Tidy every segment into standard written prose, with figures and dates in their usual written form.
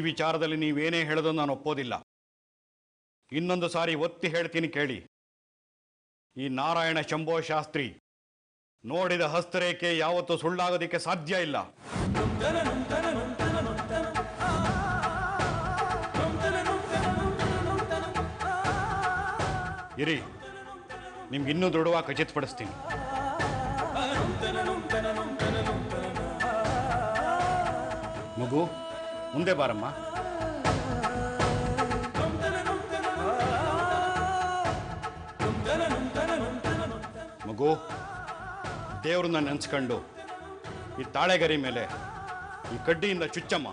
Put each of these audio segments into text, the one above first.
ವಿಚಾರದಲ್ಲಿ ನೀವೇನೇ ಹೇಳೋದು ನಾನು ಒಪ್ಪೋದಿಲ್ಲ. ಇನ್ನೊಂದು ಸಾರಿ ಒತ್ತಿ ಹೇಳ್ತೀನಿ ಕೇಳಿ. ಈ ನಾರಾಯಣ ಶಂಭೋ ಶಾಸ್ತ್ರಿ ನೋಡಿದ ಹಸ್ತರೇಖೆ ಯಾವತ್ತೂ ಸುಳ್ಳಾಗೋದಕ್ಕೆ ಸಾಧ್ಯ ಇಲ್ಲ. ಇರಿ, ನಿಮ್ಗೆ ಇನ್ನೂ ದೃಢವಾಗಿ ಖಚಿತಪಡಿಸ್ತೀನಿ. ಮಗು, ಮುಂದೆ ಬಾರಮ್ಮ. ಮಗು, ದೇವ್ರನ್ನ ನೆನೆಸ್ಕೊಂಡು ಈ ತಾಳೆಗರಿ ಮೇಲೆ ಈ ಕಡ್ಡಿಯಿಂದ ಚುಚ್ಚಮ್ಮ.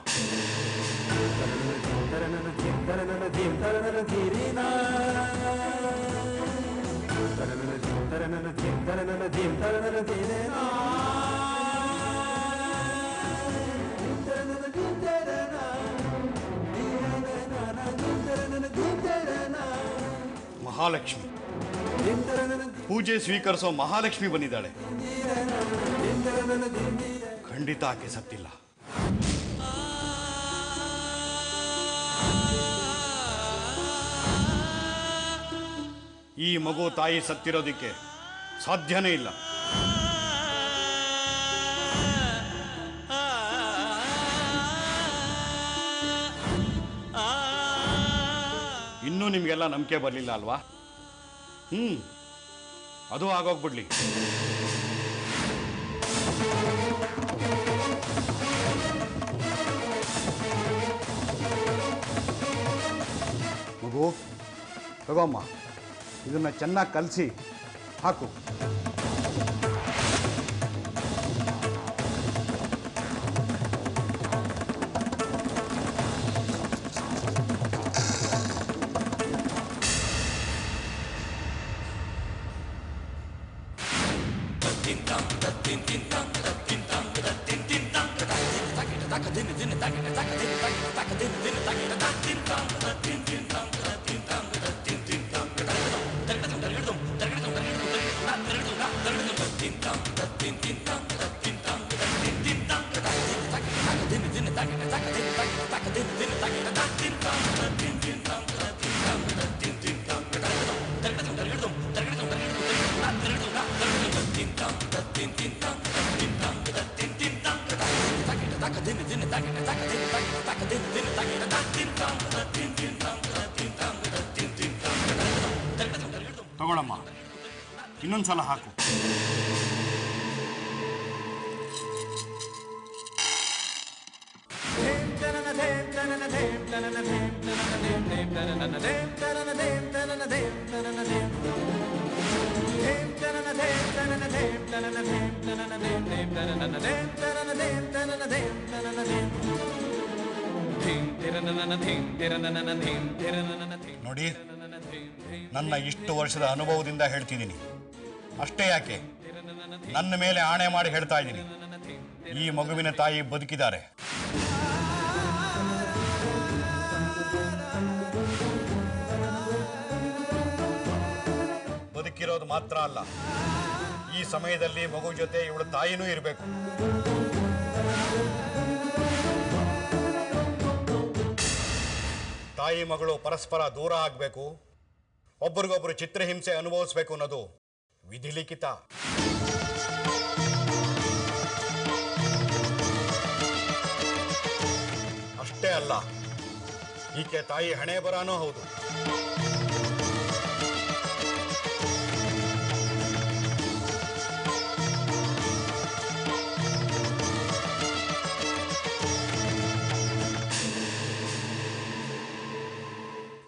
ಮಹಾಲಕ್ಷ್ಮಿ, ಪೂಜೆ ಸ್ವೀಕರಿಸೋ ಮಹಾಲಕ್ಷ್ಮಿ ಬಂದಿದ್ದಾಳೆ. ಖಂಡಿತ ಆಕೆ ಸತ್ತಿಲ್ಲ. ಈ ಮಗು ತಾಯಿ ಸತ್ತಿರೋದಿಕ್ಕೆ ಸಾಧ್ಯನೇ ಇಲ್ಲ. ಇನ್ನೂ ನಿಮಗೆಲ್ಲ ನಂಬಿಕೆ ಬರಲಿಲ್ಲ ಅಲ್ವಾ? ಅದು ಆಗೋಗ್ಬಿಡ್ಲಿ. ಮಗು, ತಗೋಮ್ಮ, ಇದನ್ನು ಚೆನ್ನಾಗಿ ಕಲಸಿ ಹಾಕು. ತಗೊಳಮ್ಮ, ಇನ್ನೊಂದ್ಸಲ ಹಾಕು. ನೋಡಿ, ನನ್ನ ಇಷ್ಟು ವರ್ಷದ ಅನುಭವದಿಂದ ಹೇಳ್ತಿದ್ದೀನಿ. ಅಷ್ಟೇ ಯಾಕೆ, ನನ್ನ ಮೇಲೆ ಆಣೆ ಮಾಡಿ ಹೇಳ್ತಾ ಇದ್ದೀನಿ, ಈ ಮಗುವಿನ ತಾಯಿ ಬದುಕಿದ್ದಾರೆ. ಬದುಕಿರೋದು ಮಾತ್ರ ಅಲ್ಲ, ಈ ಸಮಯದಲ್ಲಿ ಮಗು ಜೊತೆ ಇವಳ ತಾಯಿನೂ ಇರಬೇಕು. ತಾಯಿ ಮಗಳು ಪರಸ್ಪರ ದೂರ ಆಗಬೇಕು, ಒಬ್ಬರಿಗೊಬ್ಬರು ಚಿತ್ರಹಿಂಸೆ ಅನುಭವಿಸಬೇಕು ಅನ್ನೋದು ವಿಧಿಲಿಖಿತ. ಅಷ್ಟೇ ಅಲ್ಲ, ಈಕೆ ತಾಯಿ ಹಣೆ ಬರಾನೂ ಹೌದು.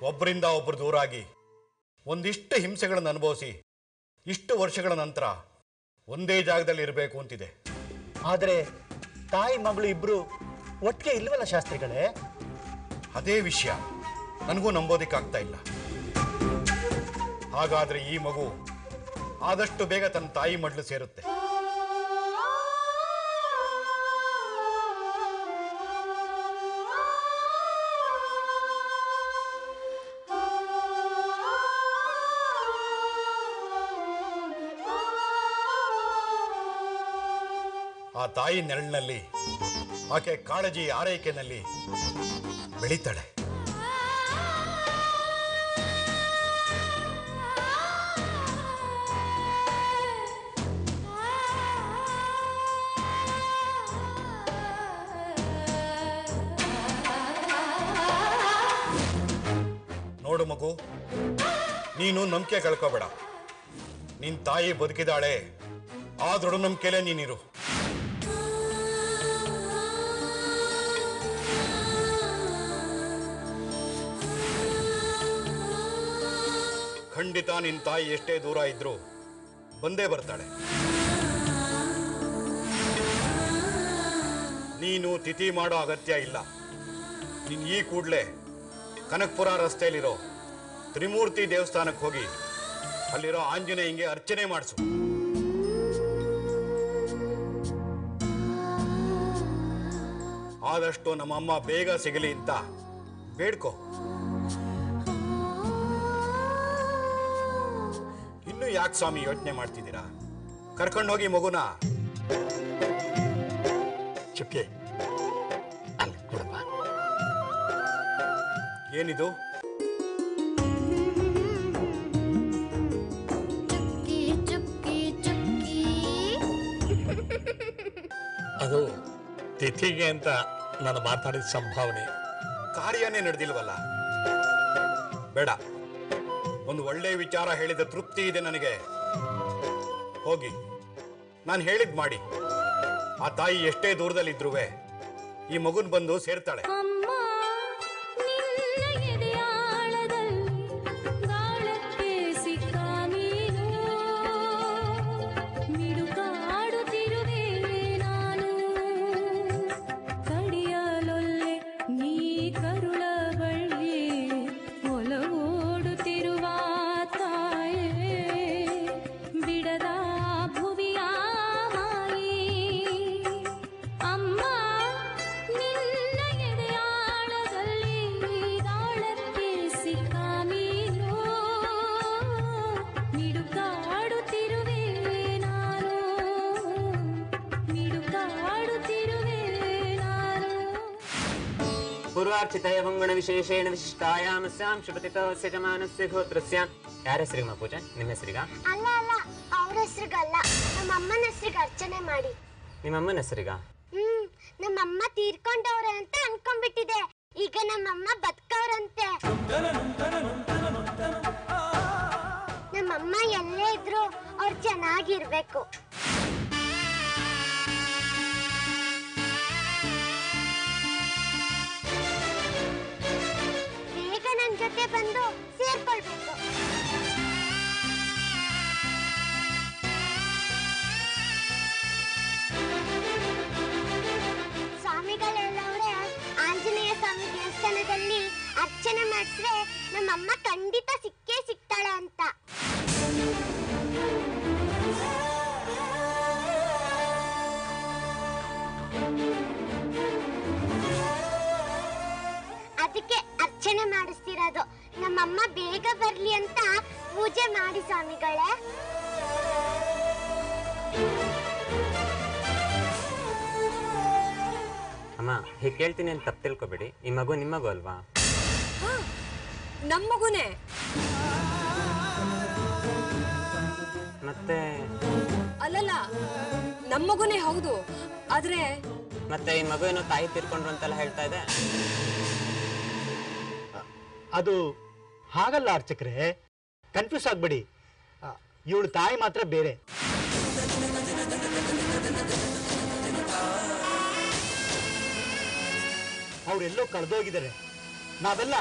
ಒಬ್ಬರಿಂದ ಒಬ್ಬರು ದೂರಾಗಿ ಒಂದಿಷ್ಟು ಹಿಂಸೆಗಳನ್ನು ಅನುಭವಿಸಿ ಇಷ್ಟು ವರ್ಷಗಳ ನಂತರ ಒಂದೇ ಜಾಗದಲ್ಲಿ ಇರಬೇಕು ಅಂತಿದೆ. ಆದರೆ ತಾಯಿ ಮಗಳು ಇಬ್ರು ಒಟ್ಟಿಗೆ ಇಲ್ವಲ್ಲ ಶಾಸ್ತ್ರಿಗಳೇ? ಅದೇ ವಿಷಯ ನನಗೂ ನಂಬೋದಿಕ್ಕಾಗ್ತಾ ಇಲ್ಲ. ಹಾಗಾದ್ರೆ ಈ ಮಗು ಆದಷ್ಟು ಬೇಗ ತನ್ನ ತಾಯಿ ಮಡ್ಲು ಸೇರುತ್ತೆ. ಆ ತಾಯಿ ನೆರಳಿನಲ್ಲಿ, ಆಕೆ ಕಾಳಜಿ ಆರೈಕೆನಲ್ಲಿ ಬೆಳೀತಾಳೆ. ನೋಡು ಮಗು, ನೀನು ನಂಬಿಕೆ ಕಳ್ಕೋಬೇಡ. ನಿನ್ ತಾಯಿ ಬದುಕಿದಾಳೆ, ಆ ದೃಢ ನಂಬಿಕೆಲೇ ನೀನಿರು. ಖಂಡಿತ ನಿನ್ ತಾಯಿ ಎಷ್ಟೇ ದೂರ ಇದ್ರು ಬಂದೇ ಬರ್ತಾಳೆ. ನೀನು ತಿಥಿ ಮಾಡೋ ಅಗತ್ಯ ಇಲ್ಲ. ನೀನ್ ಈ ಕೂಡ್ಲೆ ಕನಕಪುರ ರಸ್ತೆಯಲ್ಲಿರೋ ತ್ರಿಮೂರ್ತಿ ದೇವಸ್ಥಾನಕ್ಕೆ ಹೋಗಿ ಅಲ್ಲಿರೋ ಆಂಜನೇಯಂಗೆ ಅರ್ಚನೆ ಮಾಡಿಸು. ಆದಷ್ಟು ನಮ್ಮಮ್ಮ ಬೇಗ ಸಿಗಲಿ ಅಂತ ಬೇಡ್ಕೋ. ಇನ್ನು ಯಾಕೆ ಸ್ವಾಮಿ ಯೋಚನೆ ಮಾಡ್ತಿದ್ದೀರಾ? ಕರ್ಕೊಂಡೋಗಿ ಮಗುನ. ಚುಕ್ಕೆ, ಏನಿದು? ಅದು ತಿಥಿಗೆ ಅಂತ ನಾನು ಮಾತಾಡಿದ ಸಂಭಾವನೆ. ಕಾರ್ಯನೇ ನಡೆದಿಲ್ವಲ್ಲ. ಬೇಡ, ಒಂದು ಒಳ್ಳೆ ವಿಚಾರ ಹೇಳಿದ ತೃಪ್ತಿ ಇದೆ ನನಗೆ. ಹೋಗಿ ನಾನು ಹೇಳಿದ್ ಮಾಡಿ. ಆ ತಾಯಿ ಎಷ್ಟೇ ದೂರದಲ್ಲಿದ್ರೂ ಈ ಮಗುನ್ ಬಂದು ಸೇರ್ತಾಳೆ. पूर्वार्चितय मंगण विशेषेण विशिष्टायामस्यां शुभतितस्य जमानस्य गोत्रस्य ಯಾರ ಹೆಸರಿಗಮ್ಮ ಪೂಜೆ? ನಿಮ್ಮ ಹೆಸರಿಗ? ಅಲ್ಲ ಅಲ್ಲ, ಅವ್ರ ಹೆಸರಿಗಲ್ಲ, ನಮ್ಮ ಅಮ್ಮನ ಹೆಸರಿಗೆ ಅರ್ಚನೆ ಮಾಡಿ. ನಿಮ್ಮ ಅಮ್ಮನ ಹೆಸರಿಗ? ನಮ್ಮಮ್ಮ ತೀರ್ಕೊಂಡವ್ರೆ ಅಂತ ಅನ್ಕೊಂಡ್ಬಿಟ್ಟಿದೆ. ಈಗ ನಮ್ಮಮ್ಮ ಬದುಕವ್ರಂತೆ. ನಮ್ಮಮ್ಮ ಎಲ್ಲೇ ಇದ್ರು ಅವ್ರು ಚೆನ್ನಾಗಿರ್ಬೇಕು. ಬೇಗ ನನ್ನ ಜೊತೆ ಬಂದು ಸೇರ್ಕೊಳ್ಬೇಕು. ಸ್ವಾಮಿಗಳೆಲ್ಲವ್ರೆ ಆಂಜನೇಯ ಸ್ವಾಮಿ ದೇವಸ್ಥಾನದಲ್ಲಿ ಅರ್ಚನೆ ಮಾಡಿದ್ರೆ ನಮ್ಮಮ್ಮ ಖಂಡಿತ ಸಿಕ್ಕೇ ಸಿಗ್ತಾಳೆ ಅಂತ. ಅದಕ್ಕೆ ಅರ್ಚನೆ ಮಾಡಿಸ್ತಿರೋದು. ನಮ್ಮಮ್ಮ ಬೇಗ ಬರ್ಲಿ ಅಂತ ಪೂಜೆ ಮಾಡಿ ಸ್ವಾಮಿಗಳೇ. ಅಮ್ಮ, ಹೀಗೆ ಕೇಳ್ತೀನಿ ಅಂತ ತಪ್ಪು ತಿಳ್ಕೊಬೇಡಿ. ಈ ಮಗು ನಿಮ್ಮ ಮಗು ಅಲ್ವಾ? ನಮ್ಮ ಮಗುನೇ. ಮತ್ತೆ ಅಲ್ಲಲ್ಲ, ನಮ್ಮ ಮಗುನೇ ಹೌದು. ಆದ್ರೆ ಮತ್ತೆ ಈ ಮಗು ಏನೋ ತಾಯಿ ತೀರ್ಕೊಂಡ್ರು ಅಂತೆಲ್ಲ ಹೇಳ್ತಾ ಇದೆ. ಅದು ಹಾಗಲ್ಲ ಅರ್ಚಕ್ರೆ, ಕನ್ಫ್ಯೂಸ್ ಆಗ್ಬೇಡಿ. ಇವಳು ತಾಯಿ ಮಾತ್ರ ಬೇರೆ. ಅವರೆಲ್ಲೋ ಕಳೆದೋಗಿದ್ದಾರೆ. ನಾವೆಲ್ಲ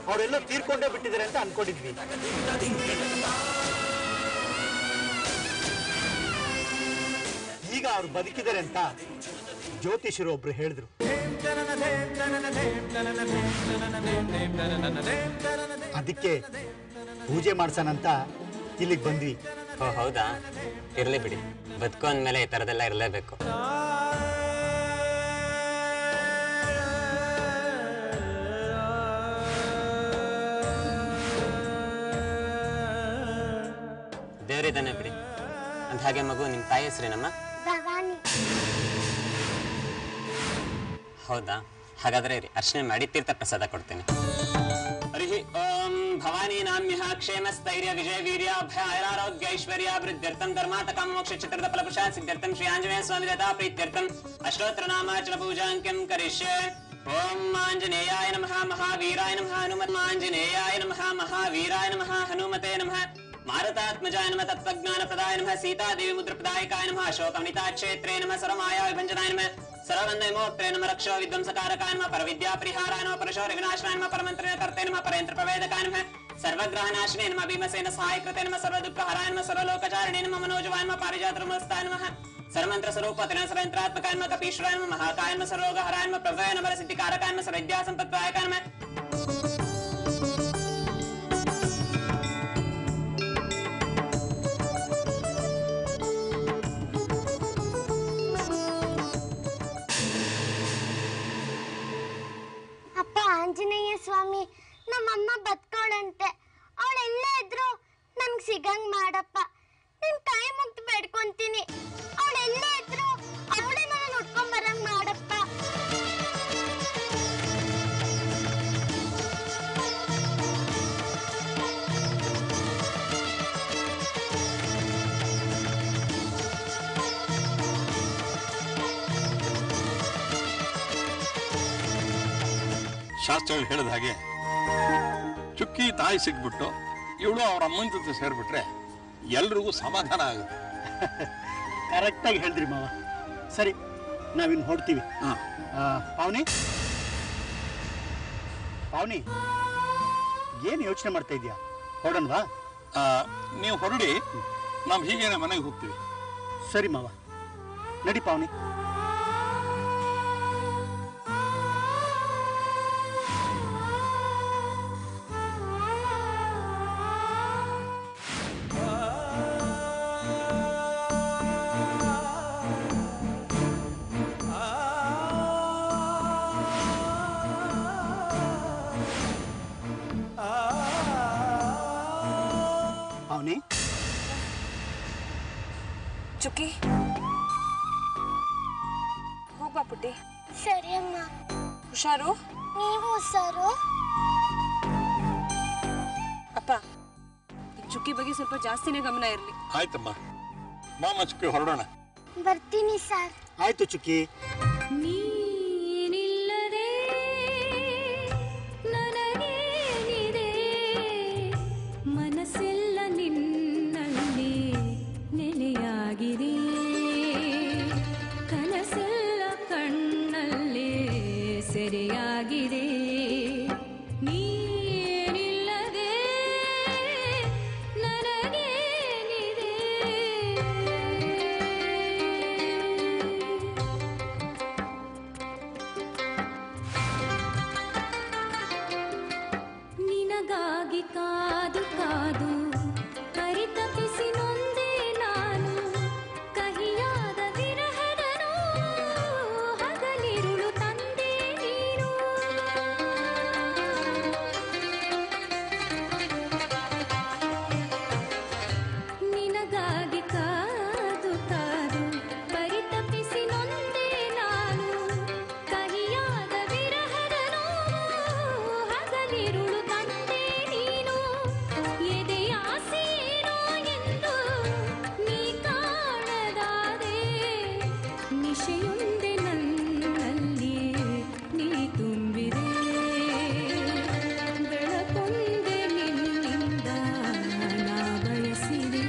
ಅವರೆಲ್ಲೋ ತೀರ್ಕೊಂಡೇ ಬಿಟ್ಟಿದ್ದಾರೆ ಅಂತ ಅನ್ಕೊಂಡಿದ್ವಿ. ಈಗ ಅವ್ರು ಬದುಕಿದ್ದಾರೆ ಅಂತ ಜ್ಯೋತಿಷರು ಒಬ್ರು ಹೇಳಿದ್ರು. ಅದಕ್ಕೆ ಪೂಜೆ ಮಾಡ್ಸೋಣಂತ ಇಲ್ಲಿಗೆ ಬಂದ್ವಿ. ಓ ಹೌದಾ? ಇರ್ಲಿ ಬಿಡಿ, ಬದುಕು ಅಂದ್ಮೇಲೆ ಈ ಥರದೆಲ್ಲ ಇರಲೇಬೇಕು. ದೇವರಿದ್ದಾನೆ ಬಿಡಿ. ಅಂತ ಹಾಗೆ ಮಗು, ನಿಮ್ಮ ತಾಯಿ ಹೆಸರೇನಮ್ಮ? ಭವಾನಿ. ಹೌದಾ? ಹಾಗಾದ್ರೆ ಇರಿ, ಅರ್ಚನೆ ಮಾಡಿ ತೀರ್ಥ ಪ್ರಸಾದ ಕೊಡ್ತೇನೆ. ಹರಿ ಓಂ ಭವಾನಿ ನಾಮ್ಯಃ ಕ್ಷೇಮ ಸ್ಥೈರ್ಯ ವಿಜಯ ವೀರ್ಯ ಅಭಯ ಐರಾರೋಗ್ಯ ಐಶ್ವರ್ಯ ವೃದ್ಧ್ಯರ್ಥಂ ಧರ್ಮಾರ್ಥ ಕಾಮ ಮೋಕ್ಷ ಚಿತ್ರದ ಫಲಪುರುಷ ಸಿದ್ಧಾರ್ಥಂ ಶ್ರೀ ಆಂಜನೇಯ ಸ್ವಾಮಿ ದತ್ತಾ ಪ್ರೀತ್ಯರ್ಥಂ ಅಷ್ಟೋತ್ತರ ನಾಮಾರ್ಚನ ಪೂಜಾಂಕ್ಯಂ ಕರಿಷ್ಯೆ. ಓಂ ಆಂಜನೇಯಾಯ ನಮಃ ಮಹಾವೀರಾಯ ನಮಃ ಹನುಮನ್ಮಾಂಜನೇಯಾಯ ನಮಃ ಮಹಾವೀರಾಯ ನಮಃ ಹನುಮತೆ ನಮಃ ಮಾರುತಾತ್ಮಜಾಯ ನಮಃ ತತ್ವಜ್ಞಾನ ಪ್ರದಾಯ ನಮಃ ಸೀತಾದೇವಿ ಮುದ್ರಪ್ರದಾಯಕಾಯ ನಮಃ ಅಶೋಕವನಿತಾ ಕ್ಷೇತ್ರೇ ನಮಃ ಸರ್ವಮಾಯಾ ವಿಭಂಜನಾಯ ನಮಃ ಸರ್ವಬಂಧ ವಿಮೋಕ್ತೇ ನಮಃ ರಕ್ಷೋ ವಿಧ್ವಂಸಕಾರಕಾಯ ನಮಃ ಪರವಿದ್ಯಾ ಪರಿಹಾರಾಯ ನಮಃ ಪರಶೌರ್ಯ ವಿನಾಶನಾಯ ನಮಃ ಪರಮಂತ್ರಣ ಕರ್ತೇ ನಮಃ ಪರಯಂತ್ರ ಪ್ರವೇದಕಾಯ ನಮಃ ಸರ್ವಗ್ರಹನಾಶಿನೇ ನಮಃ ಭೀಮಸೇನ ಸಹಾಯಕೃತೆ ನಮಃ ಸರ್ವದುಃಖಹರಾಯ ನಮಃ ಸರ್ವಲೋಕಚಾರಿಣೇ ನಮಃ ಮನೋಜವಾಯ ನಮಃ ಪಾರಿಜಾತನಮಸ್ತಾಯ ನಮಃ ಸರ್ವಮಂತ್ರ ಸ್ವರೂಪತೆ ನಮಃ ಸರ್ವಯಂತ್ರಾತ್ಮಕಾಯ ನಮಃ ಕಪೀಶ್ವರಾಯ ನಮಃ ಮಹಾಕಾಯ ನಮಃ ಸರ್ವರೋಗಹರಾಯ ನಮಃ ಪ್ರಭಯ ನಮಃ ಸಿದ್ಧಿಕಾರಕಾಯ ನಮಃ ಸರ್ವವಿದ್ಯಾ ಸಂಪತ್ಪ್ರದಾಯಕಾಯ ನಮಃ. ಅಪ್ಪ ಆಂಜನೇಯ ಸ್ವಾಮಿ, ನಮ್ಮಮ್ಮ ಬದುಕೋಳಂತೆ, ಅವಳೆಲ್ಲೇ ಇದ್ರು ನನ್ಗೆ ಸಿಗಂಗ್ ಮಾಡಪ್ಪ. ನಿನ್ ಕೈ ಮುಗ್ದು ಬೇಡ್ಕೊಂತೀನಿ, ಅವಳೆಲ್ಲೇ ಇದ್ರು ಅವಳೇ ನನ್ನ ನೋಡ್ಕೊಂಡ್ ಬರಂಗ್ ಮಾಡಪ್ಪ. ಶಾಸ್ತ್ರಗಳು ಹೇಳಿದ ಹಾಗೆ ಚುಕ್ಕಿ ತಾಯಿ ಸಿಕ್ಬಿಟ್ಟು ಇವಳು ಅವ್ರ ಅಮ್ಮನ ಜೊತೆ ಸೇರ್ಬಿಟ್ರೆ ಎಲ್ರಿಗೂ ಸಮಾಧಾನ ಆಗುತ್ತೆ. ಕರೆಕ್ಟಾಗಿ ಹೇಳಿದ್ರಿ ಮಾವ. ಸರಿ, ನಾವಿನ್ನು ಹೊಡ್ತೀವಿ. ಪಾವನಿ, ಪಾವನಿ, ಏನು ಯೋಚನೆ ಮಾಡ್ತಾ ಇದೀಯಾ? ಹೊಡೋಣವಾ? ನೀವು ಹೊರಡಿ, ನಾವು ಹೀಗೇನೆ ಮನೆಗೆ ಹೋಗ್ತೀವಿ. ಸರಿ ಮಾವ, ನಡಿ ಪಾವನಿ. ಪಾವನಿ, ಚುಕ್ಕಿ ಹೋಗ್ಬಾ ಪುಟ್ಟಿ. ಸರಿ ಅಮ್ಮ. ಹುಷಾರು. ನೀವು ಹುಷಾರು. ಅಪ್ಪ, ಚುಕ್ಕಿ ಬಗ್ಗೆ ಸ್ವಲ್ಪ ಜಾಸ್ತಿನೇ ಗಮನ ಇರಲಿ. ಆಯ್ತಮ್ಮ, ಮಾಮ ಚುಕ್ಕಿ ಹೊರಡೋಣ. ಬರ್ತೀನಿ ಸರ್. ಆಯ್ತು ಚುಕ್ಕಿ. ನೀನಿಲ್ಲದೆ ನನಗೇನಿದೆ, ಮನಸ್ಸೆಲ್ಲ ನಿನ್ನಲ್ಲಿ ನೆಲೆಯಾಗಿದೆ, ಕನಸೆಲ್ಲ ಕಣ್ಣಲ್ಲೇ ಸೆರೆಯಾಗಿದೆ. ನೀನಿಲ್ಲದೆ ನನಗೇನಿದೆ. ನಿನಗಾಗಿ ಕಾದು ಕಾದು ಪರಿತಪಿಸಿ ನೊಂದೆ ನಾನು, ಕಹಿಯಾದ ವಿರಹದ ನೋವು ಹಗಲಿರುಳು ತಂದೆ ನೀನು. ನಿನಗಾಗಿ ಕಾದು ಕಾದು ಪರಿತಪಿಸಿ ನೊಂದೆ ನಾನು, ಕಹಿಯಾದ ವಿರಹದ ನೋವು ಹಗಲಿರುಳು ತಂದೆ ನೀನು. ಎದೆಯ ಆಸೆಯೇನೋ ಎಂದು ನೀ ಕಾಣದಾದೆ, ನಿಶೆಯೊಂದೆ ನನ್ನಲ್ಲಿ ನೀ ತುಂಬಿದೆ, ಬೆಳಕೊಂದೆ ನಿನ್ನಿಂದ ನಾ ಬಯಸಿದೆ.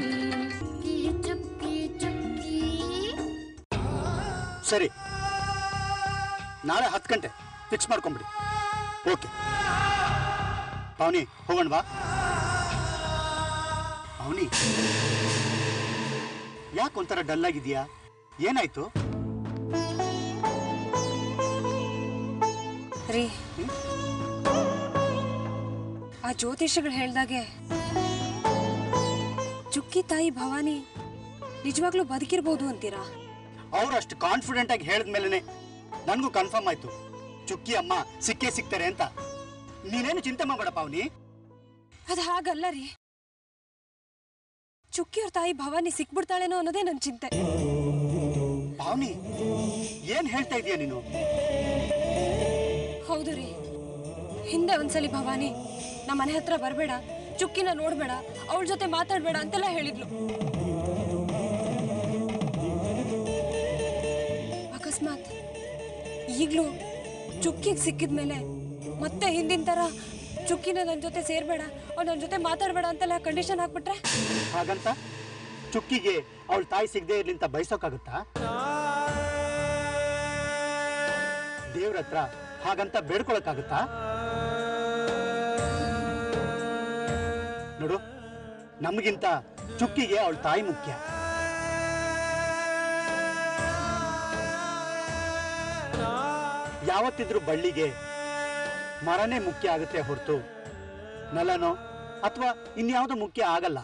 ಚುಕ್ಕಿ ಚುಕ್ಕಿ. ಸರಿ, ನಾಳೆ 10 ಗಂಟೆ ಫಿಕ್ಸ್ ಮಾಡ್ಕೊಂಬಿಡಿ. ಓಕೆ ಪಾವನಿ, ಹೋಗೋಣವಾ? ಪಾವನಿ, ಯಾಕೆ ಒಂಥರ ಡಲ್ ಆಗಿದೆಯಾ? ಏನಾಯ್ತು? ರೀ, ಆ ಜ್ಯೋತಿಷಿಗಳು ಹೇಳ್ದಾಗೆ ಚುಕ್ಕಿ ತಾಯಿ ಭವಾನಿ ನಿಜವಾಗ್ಲೂ ಬದುಕಿರ್ಬೋದು ಅಂತೀರಾ? ಅವ್ರು ಅಷ್ಟು ಕಾನ್ಫಿಡೆಂಟ್ ಆಗಿ ಹೇಳಿದ್ಮೇಲೆ ನನಗೂ ಕನ್ಫರ್ಮ್ ಆಯ್ತು, ಚುಕ್ಕಿ ಅಮ್ಮ ಸಿಕ್ಕೇ ಸಿಗ್ತಾರೆ ಅಂತ. ನೀನೇನು ಚಿಂತೆ ಮಾಡಬೇಡ ಪಾವನಿ. ಅದು ಹಾಗಲ್ಲ ರೀ, ಚುಕ್ಕಿಯವ್ರ ತಾಯಿ ಭವಾನಿ ಸಿಕ್ಬಿಡ್ತಾಳೇನೋ ಅನ್ನೋದೇ ನನ್ನ ಚಿಂತೆ. ಪಾವನಿ ಏನ್ ಹೇಳ್ತಾ ಇದೀಯ ನೀನು? ಹೌದು ರೀ, ಹಿಂದೆ ಒಂದ್ಸಲಿ ಭವಾನಿ ನಮ್ಮ ಮನೆ ಹತ್ರ ಬರಬೇಡ, ಚುಕ್ಕಿನ ನೋಡ್ಬೇಡ, ಅವಳ ಜೊತೆ ಮಾತಾಡ್ಬೇಡ ಅಂತೆಲ್ಲ ಹೇಳಿದ್ಲು. ಅಕಸ್ಮಾತ್ ಈಗ್ಲೂ ಚುಕ್ಕಿಗೆ ಸಿಕ್ಕಿದ್ಮೇಲೆ ಮತ್ತೆ ಹಿಂದಿನ ತರ ಚುಕ್ಕಿನ ನನ್ನ ಜೊತೆ ಸೇರ್ಬೇಡ, ಅವ್ಳು ನನ್ನ ಜೊತೆ ಮಾತಾಡ್ಬೇಡ ಅಂತೆಲ್ಲ ಕಂಡೀಷನ್ ಹಾಕ್ಬಿಟ್ರೆ? ಹಾಗಂತ ಚುಕ್ಕಿಗೆ ಅವಳ ತಾಯಿ ಸಿಗದೆ ಇರ್ಲಿ ಅಂತ ಬಯಸೋಕ್ಕಾಗುತ್ತಾ? ದೇವ್ರ ಹತ್ರ ಹಾಗಂತ ಬೇಡ್ಕೊಳಕ್ಕಾಗುತ್ತಾ? ನೋಡು, ನಮಗಿಂತ ಚುಕ್ಕಿಗೆ ಅವಳ ತಾಯಿ ಮುಖ್ಯ. ಯಾವತ್ತಿದ್ರೂ ಬಳ್ಳಿಗೆ ಮರನೇ ಮುಖ್ಯ ಆಗುತ್ತೆ ಹೊರತು ನೆಲನೋ ಅಥವಾ ಇನ್ಯಾವುದೋ ಮುಖ್ಯ ಆಗಲ್ಲ.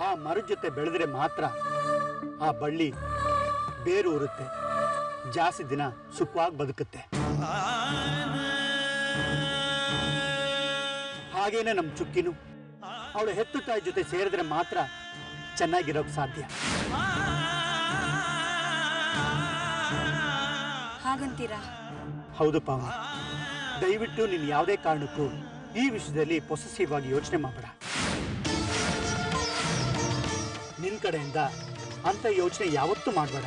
ಆ ಮರದ ಜೊತೆ ಬೆಳೆದ್ರೆ ಮಾತ್ರ ಆ ಬಳ್ಳಿ ಬೇರು ಊರುತ್ತೆ, ಜಾಸ್ತಿ ದಿನ ಸುಖವಾಗಿ ಬದುಕುತ್ತೆ. ಹಾಗೇನೆ ನಮ್ಮ ಚುಕ್ಕಿನು ಅವಳು ಹೆತ್ತು ತಾಯಿ ಜೊತೆ ಸೇರಿದ್ರೆ ಮಾತ್ರ ಚೆನ್ನಾಗಿರೋಕ್ ಸಾಧ್ಯ. ಹಾಗಂತೀರಾ? ಹೌದು ಪಾವನಿ, ದಯವಿಟ್ಟು ನೀನು ಯಾವುದೇ ಕಾರಣಕ್ಕೂ ಈ ವಿಷಯದಲ್ಲಿ ಪೊಸೆಸಿವ್ ಆಗಿ ಯೋಚನೆ ಮಾಡಬೇಡ. ನಿನ್ ಕಡೆಯಿಂದ ಅಂತ ಯೋಚನೆ ಯಾವತ್ತೂ ಮಾಡಬೇಡ.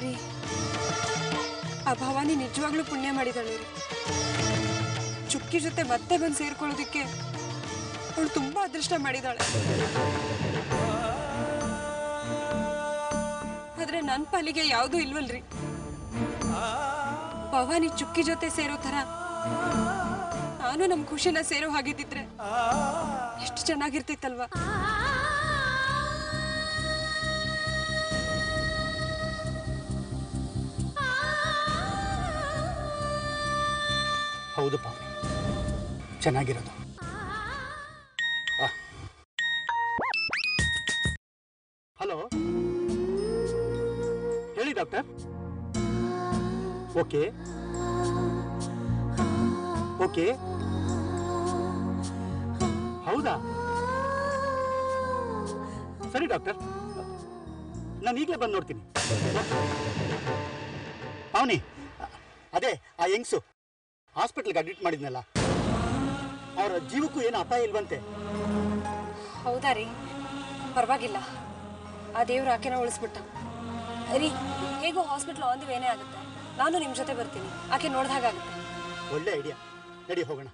ರೀ, ಆ ಭವಾನಿ ನಿಜವಾಗ್ಲೂ ಪುಣ್ಯ ಮಾಡಿದಾಳೆ ರೀ. ಚುಕ್ಕಿ ಜೊತೆ ಮತ್ತೆ ಬಂದು ಸೇರ್ಕೊಳ್ಳೋದಕ್ಕೆ ಅವಳು ತುಂಬಾ ಅದೃಷ್ಟ ಮಾಡಿದಾಳೆ. ಆದ್ರೆ ನನ್ನ ಪಾಲಿಗೆ ಯಾವುದೂ ಇಲ್ವಲ್ರಿ. ಭವಾನಿ ಚುಕ್ಕಿ ಜೊತೆ ಸೇರೋ ತರ ನಾನು ನಮ್ಮ ಖುಷಿನ ಸೇರೋ ಹಾಗಿದ್ದಿದ್ರೆ ಎಷ್ಟು ಚೆನ್ನಾಗಿರ್ತಿತ್ತಲ್ವಾ? ಹೌದು ಪಾವನಿ, ಚೆನ್ನಾಗಿರೋದು. ಹಲೋ, ಹೇಳಿ ಡಾಕ್ಟರ್. ಓಕೆ ಓಕೆ, ಹೌದಾ? ಸರಿ ಡಾಕ್ಟರ್, ನಾನು ಈಗಲೇ ಬಂದು ನೋಡ್ತೀನಿ. ಪಾವನಿ, ಅದೇ ಆ ಯಂಗ್ಸು ಹಾಸ್ಪಿಟ್ಲ್ಗೆ ಅಡ್ಮಿಟ್ ಮಾಡಿದ್ನಲ್ಲ, ಅವರ ಜೀವಕ್ಕೂ ಏನು ಅಪಾಯ ಇಲ್ವಂತೆ. ಹೌದಾ ರೀ? ಪರವಾಗಿಲ್ಲ, ಆ ದೇವ್ರು ಆಕೆನ ಉಳಿಸ್ಬಿಟ್ಟ ರೀ. ಹೇಗೋ ಹಾಸ್ಪಿಟ್ಲ್ ಆನ್ ದಿ ವೇನೇ ಆಗುತ್ತೆ. ನಾನು ನಿಮ್ಮ ಜೊತೆ ಬರ್ತೀನಿ, ಆಕೆ ನೋಡ್ದಾಗುತ್ತೆ. ಒಳ್ಳೆ ಐಡಿಯಾ, ನಡಿ ಹೋಗೋಣ.